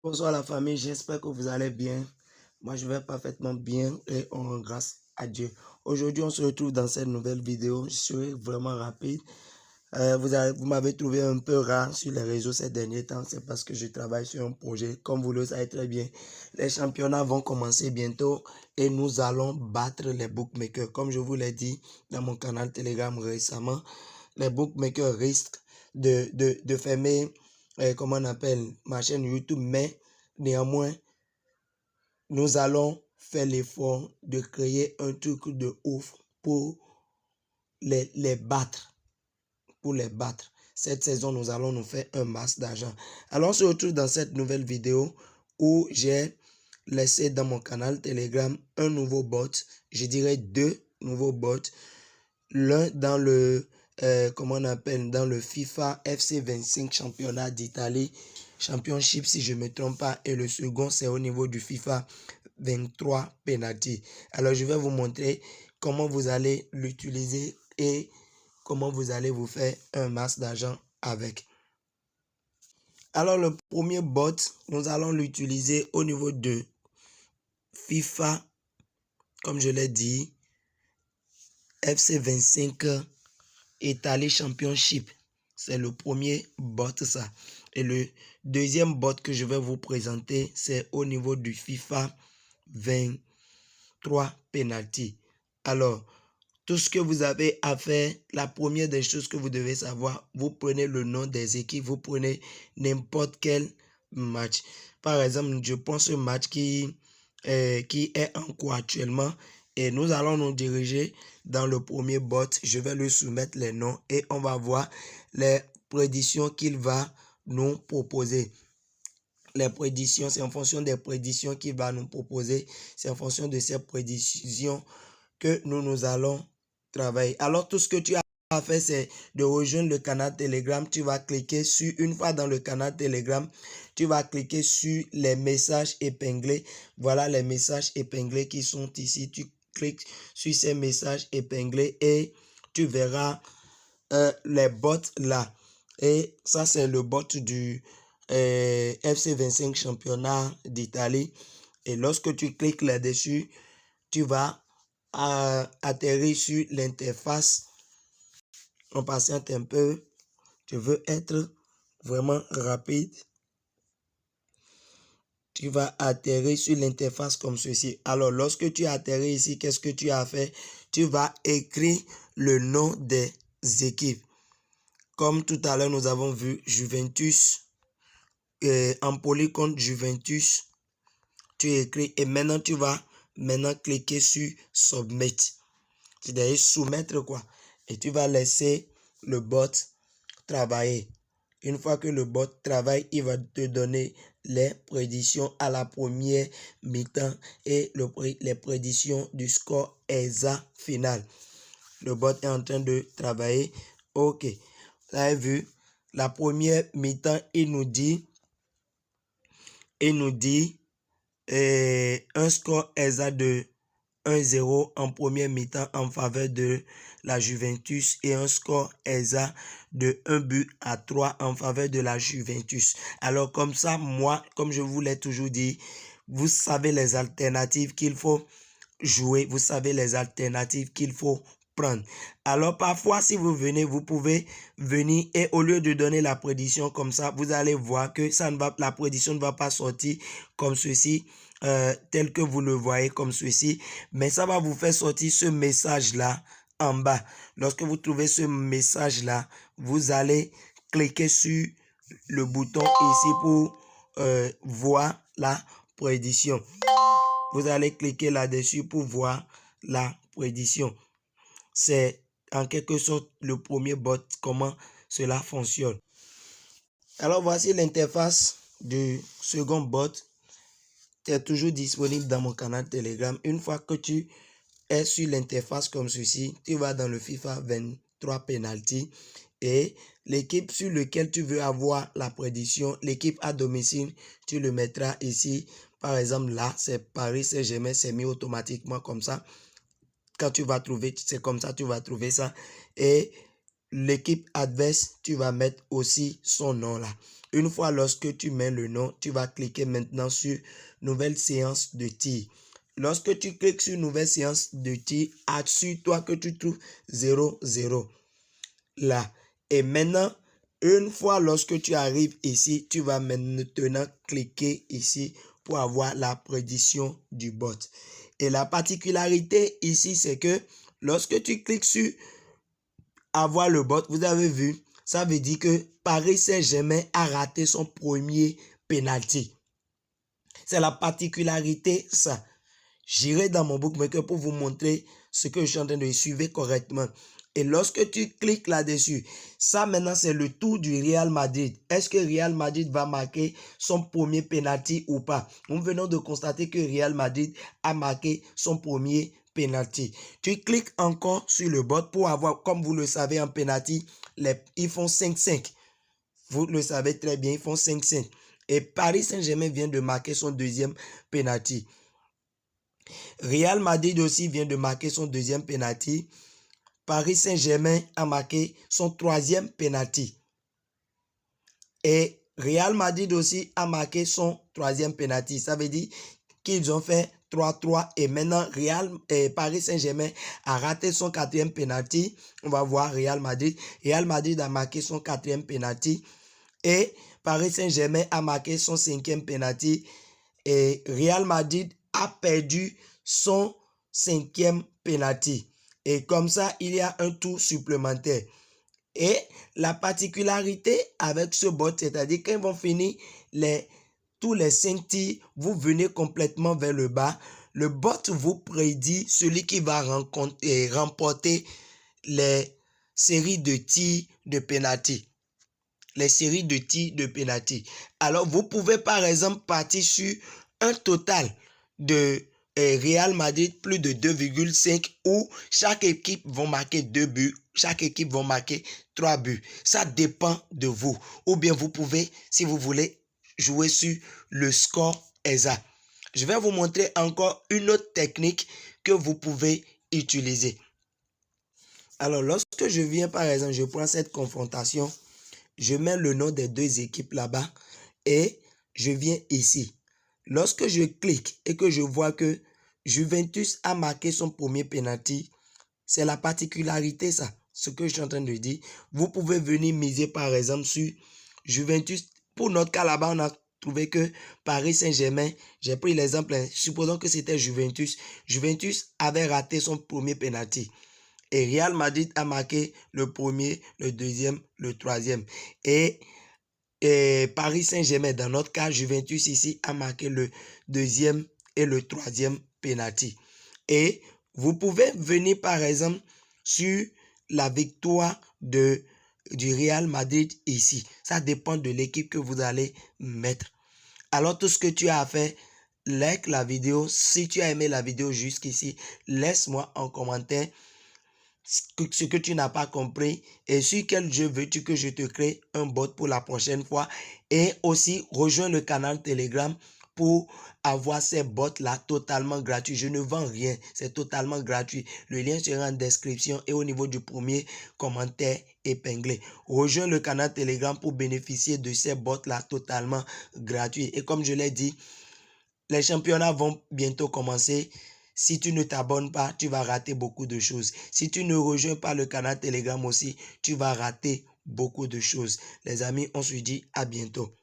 Bonsoir la famille, j'espère que vous allez bien. Moi, je vais parfaitement bien et on rend grâce à Dieu. Aujourd'hui, on se retrouve dans cette nouvelle vidéo. Je serai vraiment rapide. Vous m'avez trouvé un peu rare sur les réseaux ces derniers temps. C'est parce que je travaille sur un projet. Comme vous le savez très bien, les championnats vont commencer bientôt et nous allons battre les bookmakers. Comme je vous l'ai dit dans mon canal Telegram récemment, les bookmakers risquent de fermer, comment on appelle, ma chaîne YouTube, mais néanmoins, nous allons faire l'effort de créer un truc de ouf pour les battre. Pour les battre. Cette saison, nous allons nous faire un masse d'argent. Alors, on se retrouve dans cette nouvelle vidéo où j'ai laissé dans mon canal Telegram un nouveau bot. Je dirais deux nouveaux bots. L'un dans le, comment on appelle, dans le FIFA FC 25 championnat d'Italie, championship si je ne me trompe pas. Et le second, c'est au niveau du FIFA 23 penalty. Alors, je vais vous montrer comment vous allez l'utiliser et comment vous allez vous faire un masse d'argent avec. Alors, le premier bot, nous allons l'utiliser au niveau de FIFA, comme je l'ai dit, FC 25 Italie Championship. C'est le premier bot, ça. Et le deuxième bot que je vais vous présenter, c'est au niveau du FIFA 23 penalty. Alors, tout ce que vous avez à faire, la première des choses que vous devez savoir, vous prenez le nom des équipes, vous prenez n'importe quel match. Par exemple, je prends ce match qui est en cours actuellement et nous allons nous diriger dans le premier bot. Je vais lui soumettre les noms et on va voir les prédictions qu'il va nous proposer. Les prédictions, c'est en fonction des prédictions qu'il va nous proposer. C'est en fonction de ces prédictions que nous allons travailler. Alors, tout ce que tu as à faire, c'est de rejoindre le canal Telegram. Tu vas cliquer sur, une fois dans le canal Telegram, tu vas cliquer sur les messages épinglés. Voilà les messages épinglés qui sont ici. Tu cliques sur ces messages épinglés et tu verras les bots là. Et ça, c'est le bot du FC 25 championnat d'Italie. Et lorsque tu cliques là-dessus, tu vas atterrir sur l'interface. On patiente un peu. Je veux être vraiment rapide. Tu vas atterrir sur l'interface comme ceci. Alors, lorsque tu atterris ici, qu'est-ce que tu as fait? Tu vas écrire le nom des équipes. Comme tout à l'heure, nous avons vu Juventus, Empoli contre Juventus. Tu écris et maintenant, tu vas cliquer sur Submit. C'est-à-dire soumettre quoi. Et tu vas laisser le bot travailler. Une fois que le bot travaille, il va te donner les prédictions à la première mi-temps et les prédictions du score exact final. Le bot est en train de travailler. Ok. Vous avez vu, la première mi-temps, il nous dit un score exact de 1-0 en première mi-temps en faveur de la Juventus et un score exact de 1-3 en faveur de la Juventus. Alors comme ça, moi, comme je vous l'ai toujours dit, vous savez les alternatives qu'il faut jouer, vous savez les alternatives qu'il faut prendre. Alors parfois, si vous venez, vous pouvez venir et au lieu de donner la prédiction comme ça, vous allez voir que la prédiction ne va pas sortir comme ceci, tel que vous le voyez comme ceci, mais ça va vous faire sortir ce message-là en bas. Lorsque vous trouvez ce message-là, vous allez cliquer sur le bouton ici pour voir la prédiction. Vous allez cliquer là-dessus pour voir la prédiction. C'est en quelque sorte le premier bot, comment cela fonctionne. Alors voici l'interface du second bot. C'est toujours disponible dans mon canal Telegram. Une fois que tu es sur l'interface comme ceci, tu vas dans le FIFA 23 penalty et l'équipe sur laquelle tu veux avoir la prédiction, l'équipe à domicile, tu le mettras ici. Par exemple, là, c'est Paris Saint-Germain, c'est mis automatiquement comme ça. Quand tu vas trouver, c'est comme ça, tu vas trouver ça. Et l'équipe adverse, tu vas mettre aussi son nom là. Une fois lorsque tu mets le nom, tu vas cliquer maintenant sur nouvelle séance de tir. Lorsque tu cliques sur nouvelle séance de tir, assure-toi que tu trouves 0,0 là. Et maintenant, une fois lorsque tu arrives ici, tu vas maintenant cliquer ici pour avoir la prédiction du bot. Et la particularité ici, c'est que lorsque tu cliques sur avoir le bot, vous avez vu, ça veut dire que Paris Saint-Germain a raté son premier penalty. C'est la particularité, ça. J'irai dans mon bookmaker pour vous montrer ce que je suis en train de suivre correctement. Et lorsque tu cliques là-dessus, ça maintenant c'est le tour du Real Madrid. Est-ce que Real Madrid va marquer son premier penalty ou pas? Nous venons de constater que Real Madrid a marqué son premier penalty. Tu cliques encore sur le bot pour avoir, comme vous le savez en penalty, ils font 5-5. Vous le savez très bien, ils font 5-5. Et Paris Saint-Germain vient de marquer son deuxième penalty. Real Madrid aussi vient de marquer son deuxième penalty. Paris Saint-Germain a marqué son troisième penalty. Et Real Madrid aussi a marqué son troisième penalty. Ça veut dire qu'ils ont fait 3-3 et maintenant Paris Saint-Germain a raté son quatrième penalty. On va voir Real Madrid. Real Madrid a marqué son quatrième penalty et Paris Saint-Germain a marqué son cinquième penalty et Real Madrid a perdu son cinquième penalty. Et comme ça, il y a un tour supplémentaire. Et la particularité avec ce bot, c'est-à-dire quand ils vont finir tous les 5 tirs, vous venez complètement vers le bas. Le bot vous prédit celui qui va remporter les séries de tirs de penalty. Les séries de tirs de penalty. Alors, vous pouvez par exemple partir sur un total de Real Madrid plus de 2,5 où chaque équipe va marquer 2 buts, chaque équipe va marquer 3 buts. Ça dépend de vous. Ou bien vous pouvez, si vous voulez, jouer sur le score exact. Je vais vous montrer encore une autre technique que vous pouvez utiliser. Alors, lorsque je viens, par exemple, je prends cette confrontation, je mets le nom des deux équipes là-bas et je viens ici. Lorsque je clique et que je vois que Juventus a marqué son premier penalty, c'est la particularité ça, ce que je suis en train de dire. Vous pouvez venir miser par exemple sur Juventus. Pour notre cas là-bas, on a trouvé que Paris Saint-Germain, j'ai pris l'exemple, supposons que c'était Juventus. Juventus avait raté son premier penalty. Et Real Madrid a marqué le premier, le deuxième, le troisième. Et Paris Saint-Germain, dans notre cas, Juventus ici, a marqué le deuxième et le troisième penalty. Et vous pouvez venir par exemple sur la victoire du Real Madrid ici. Ça dépend de l'équipe que vous allez mettre. Alors tout ce que tu as à faire, like la vidéo. Si tu as aimé la vidéo jusqu'ici, laisse-moi en commentaire ce que tu n'as pas compris et sur quel jeu veux-tu que je te crée un bot pour la prochaine fois. Et aussi rejoins le canal Telegram pour avoir ces bots là totalement gratuits. Je ne vends rien, c'est totalement gratuit. Le lien sera en description et au niveau du premier commentaire épinglé. Rejoins le canal Telegram pour bénéficier de ces bots là totalement gratuits. Et comme je l'ai dit, les championnats vont bientôt commencer. Si tu ne t'abonnes pas, tu vas rater beaucoup de choses. Si tu ne rejoins pas le canal Telegram aussi, tu vas rater beaucoup de choses. Les amis, on se dit à bientôt.